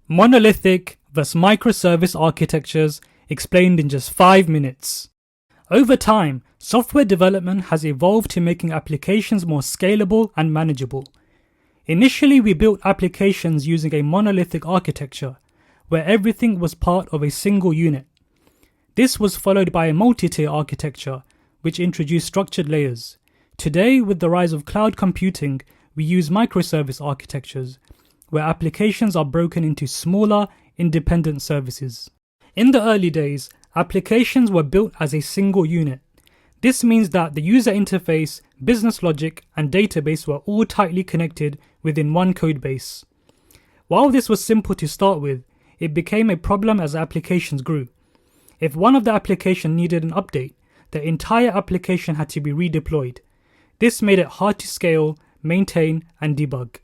Monolithic vs microservice architectures explained in just 5 minutes. Over time, software development has evolved to making applications more scalable and manageable. Initially, we built applications using a monolithic architecture, where everything was part of a single unit. This was followed by a multi-tier architecture, which introduced structured layers. Today, with the rise of cloud computing, we use microservice architectures, where applications are broken into smaller, independent services. In the early days, applications were built as a single unit. This means that the user interface, business logic, and database were all tightly connected within one codebase. While this was simple to start with, it became a problem as applications grew. If one of the applications needed an update, the entire application had to be redeployed. This made it hard to scale, maintain, and debug.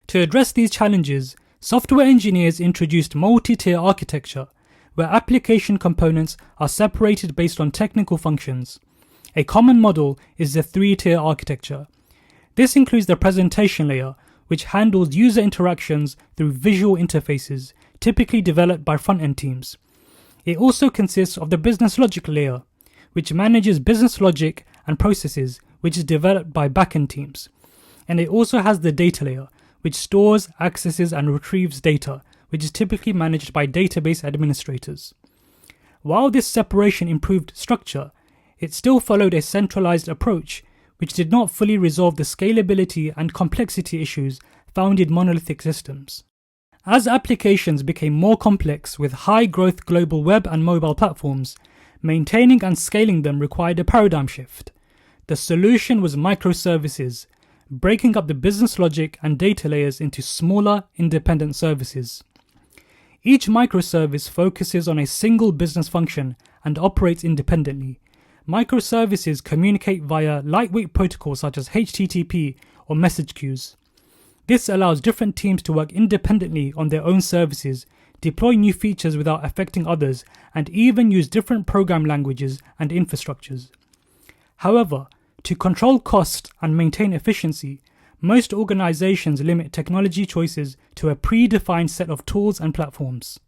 To address these challenges, software engineers introduced multi-tier architecture, where application components are separated based on technical functions. A common model is the 3-tier architecture. This includes the presentation layer, which handles user interactions through visual interfaces, typically developed by front-end teams. It also consists of the business logic layer, which manages business logic and processes, which is developed by back-end teams. And it also has the data layer, which stores, accesses, and retrieves data, which is typically managed by database administrators. While this separation improved structure, it still followed a centralized approach, which did not fully resolve the scalability and complexity issues found in monolithic systems. As applications became more complex with high-growth global web and mobile platforms, maintaining and scaling them required a paradigm shift. The solution was microservices, breaking up the business logic and data layers into smaller, independent services. Each microservice focuses on a single business function and operates independently. Microservices communicate via lightweight protocols such as HTTP or message queues. This allows different teams to work independently on their own services, deploy new features without affecting others, and even use different program languages and infrastructures. However, to control cost and maintain efficiency, most organizations limit technology choices to a predefined set of tools and platforms.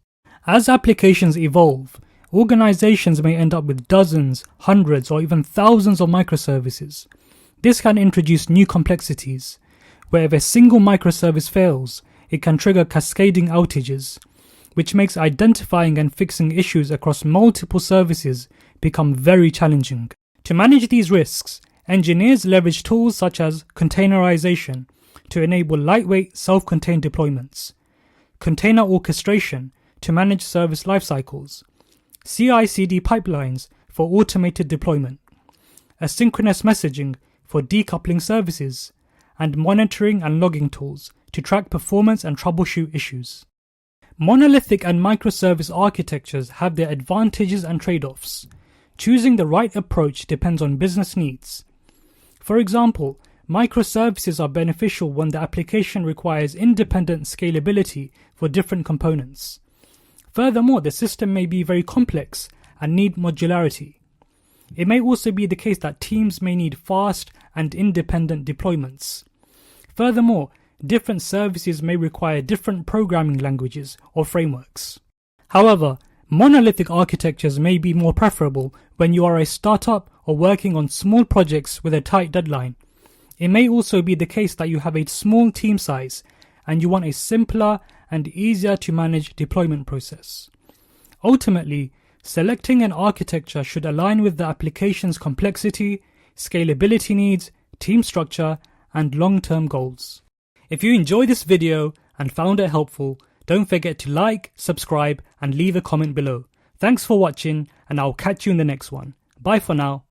As applications evolve, organizations may end up with dozens, hundreds, or even thousands of microservices. This can introduce new complexities, where if a single microservice fails, it can trigger cascading outages, which makes identifying and fixing issues across multiple services become very challenging. To manage these risks, engineers leverage tools such as containerization to enable lightweight, self-contained deployments, container orchestration to manage service lifecycles, CI/CD pipelines for automated deployment, asynchronous messaging for decoupling services, and monitoring and logging tools to track performance and troubleshoot issues. Monolithic and microservice architectures have their advantages and trade-offs. Choosing the right approach depends on business needs. For example, microservices are beneficial when the application requires independent scalability for different components. Furthermore, the system may be very complex and need modularity. It may also be the case that teams may need fast and independent deployments. Furthermore, different services may require different programming languages or frameworks. However, monolithic architectures may be more preferable when you are a startup or working on small projects with a tight deadline. It may also be the case that you have a small team size and you want a simpler and easier to manage deployment process. Ultimately, selecting an architecture should align with the application's complexity, scalability needs, team structure, and long-term goals. If you enjoyed this video and found it helpful, don't forget to like, subscribe, and leave a comment below. Thanks for watching, and I'll catch you in the next one. Bye for now.